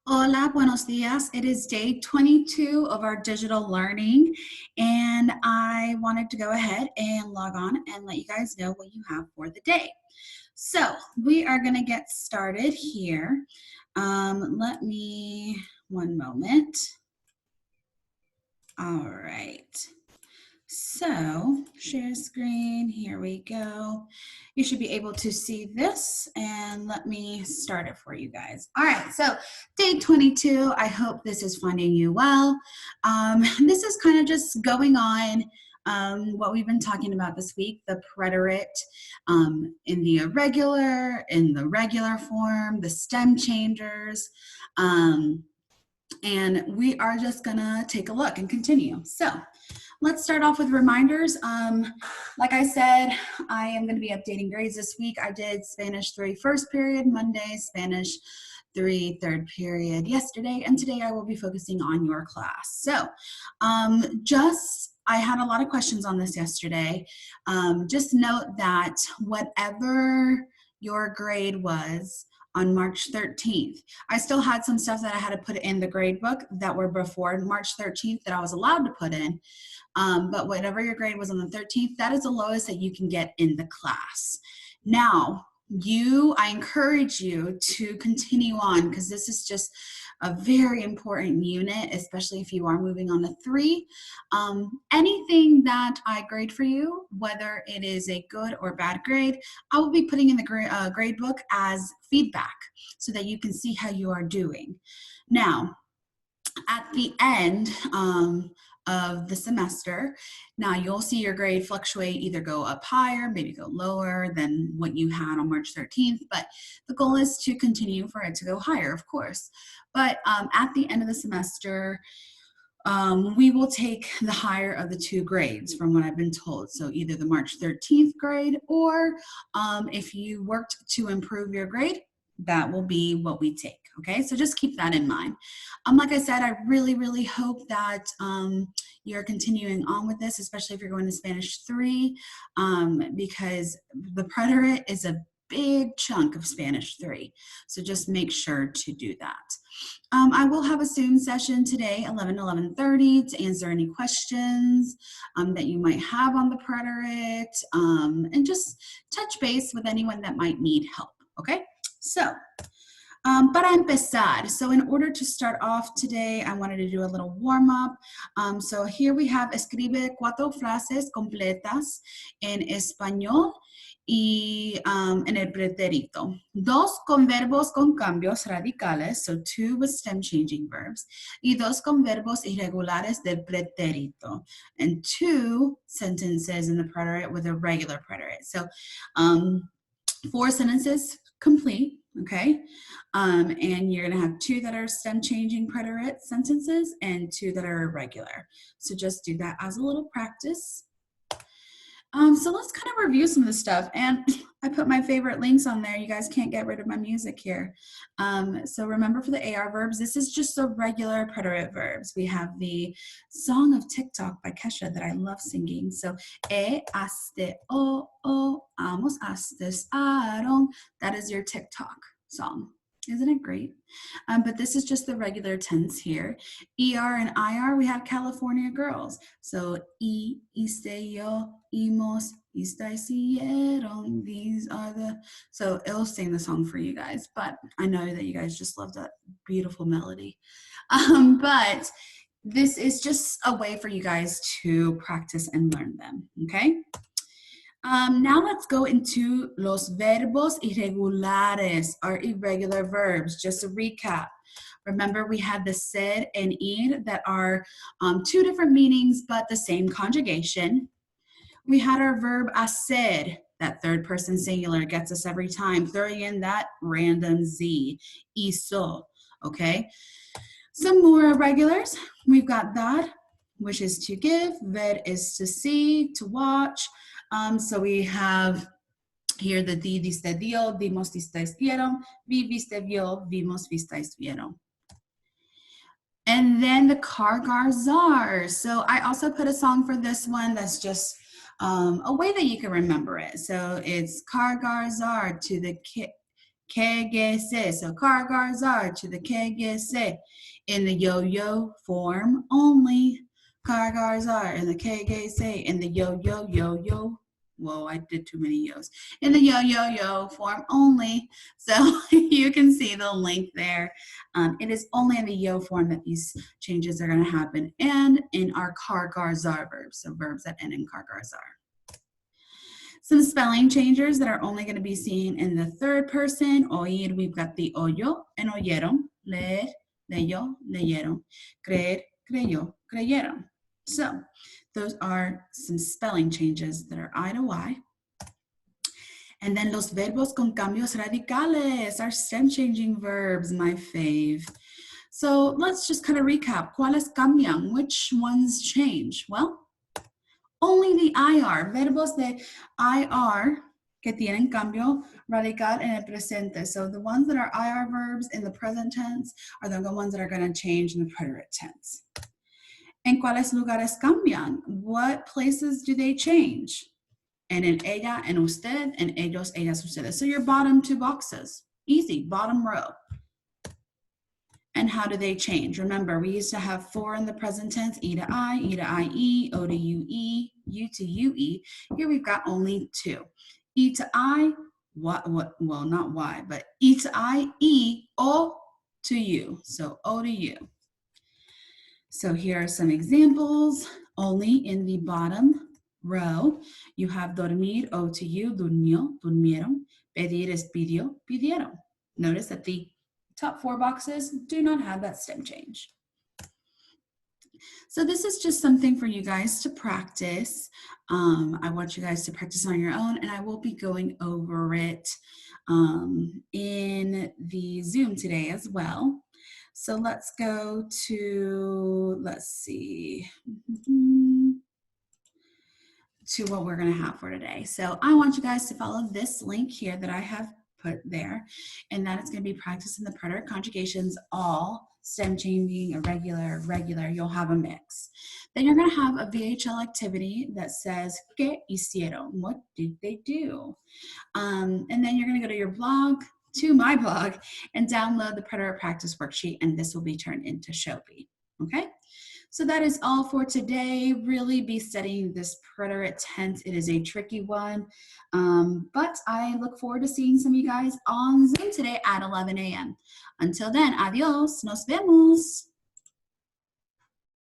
Hola, buenos dias. It is day 22 of our digital learning, and I wanted to go ahead and log on and let you guys know what you have for the day. So we are going to get started here. Let me, one moment. All right. So, share screen, here we go. You should be able to see this, and let me start it for you guys. All right, so day 22, I hope this is finding you well. This is kind of just going on what we've been talking about this week, the preterite in the irregular, in the regular form, the stem changers, and we are just gonna take a look and continue. So, let's start off with reminders. Like I said, I am going to be updating grades this week. I did Spanish 3 first period Monday, Spanish 3 third period yesterday, and today I will be focusing on your class. So I had a lot of questions on this yesterday. Just note that whatever your grade was on March 13th. I still had some stuff that I had to put in the grade book that were before March 13th that I was allowed to put in. But whatever your grade was on the 13th, that is the lowest that you can get in the class. Now, I encourage you to continue on because this is just a very important unit, especially if you are moving on to 3. Anything that I grade for you, whether it is a good or bad grade, I will be putting in the grade book as feedback so that you can see how you are doing. Now, at the end of the semester, now you'll see your grade fluctuate, either go up higher, maybe go lower than what you had on March 13th, but the goal is to continue for it to go higher, of course. But at the end of the semester, we will take the higher of the 2 grades from what I've been told. So either the March 13th grade, or if you worked to improve your grade, that will be what we take. Okay, so just keep that in mind. Like I said, I really hope that you're continuing on with this, especially if you're going to Spanish 3, because the preterite is a big chunk of Spanish 3. So just make sure to do that. I will have a Zoom session today, 11:30, to answer any questions that you might have on the preterite, and just touch base with anyone that might need help, okay? So, para empezar, so in order to start off today, I wanted to do a little warm-up. So here we have, escribe 4 frases completas en español y en el pretérito. 2 con verbos con cambios radicales, so 2 with stem changing verbs, y 2 con verbos irregulares del pretérito, and 2 sentences in the preterite with a regular preterite. So 4 sentences complete, okay? And you're gonna have 2 that are stem changing preterite sentences and 2 that are irregular. So just do that as a little practice. So let's kind of review some of the stuff, and I put my favorite links on there. You guys can't get rid of my music here. So remember, for the AR verbs, this is just the regular preterite verbs. We have the Song of TikTok by Kesha that I love singing. So, aste, amos, astes, aron. That is your TikTok song. Isn't it great? But this is just the regular tense here. ER and IR, we have California girls. So, iste, yo, imos, hicieron. These are the, so it'll sing the song for you guys, but I know that you guys just love that beautiful melody. But this is just a way for you guys to practice and learn them, okay? Now let's go into los verbos irregulares, our irregular verbs. Just a recap. Remember, we had the ser and ir that are 2 different meanings, but the same conjugation. We had our verb hacer, that 3rd person singular gets us every time, throwing in that random Z, hizo, okay? Some more irregulars. We've got dar, which is to give, ver is to see, to watch. So we have here the di, diste, dio, dimos, disteis, vieron, vi, viste, vio, vimos, visteis, vieron. And then the Kargar Czar. So I also put a song for this one that's just a way that you can remember it. So it's Kargar Czar, to the queguese. So cargarzar to the queguese. In the yo-yo form only. Cargarzar in the queguese. In the yo-yo-yo-yo. Whoa, I did too many yos. In the yo-yo-yo form only. So you can see the link there. It is only in the yo form that these changes are going to happen, and in our cargarzar verbs, so verbs that end in cargarzar. Some spelling changes that are only going to be seen in the third person. Oír, we've got the oyo and oyeron. Leer, leyó, leyeron. Creer, creyó, creyeron. So those are some spelling changes that are I to Y. And then los verbos con cambios radicales, our stem changing verbs, my fave. So let's just kind of recap. ¿Cuáles cambian? Which ones change? Well, only the IR, verbos de IR que tienen cambio radical en el presente. So the ones that are IR verbs in the present tense are the ones that are going to change in the preterite tense. ¿En cuáles lugares cambian? What places do they change? And in ella, en usted, and ellos, ellas, ustedes. So your bottom two boxes, easy, bottom row. And how do they change? Remember, we used to have 4 in the present tense, E to I, E to IE, O to UE, U to UE. Here we've got only 2. E to I, well, not Y, but E to I, E, O to U. So O to U. So here are some examples. Only in the bottom row, you have dormir, O to U, durmió, durmieron. Pedir es pidió, pidieron. Notice that the top 4 boxes do not have that stem change. So this is just something for you guys to practice. I want you guys to practice on your own, and I will be going over it in the Zoom today as well. So let's go to, let's see, to what we're going to have for today. So I want you guys to follow this link here that I have put there, and that is going to be practicing the preterite conjugations, all stem changing, irregular, regular. You'll have a mix. Then you're going to have a VHL activity that says ¿Qué hicieron? What did they do? And then you're going to go to your blog, to my blog, and download the preterite practice worksheet, and this will be turned into Shopee. Okay? So that is all for today. Really be studying this preterite tense. It is a tricky one, but I look forward to seeing some of you guys on Zoom today at 11 a.m. Until then, adios, nos vemos.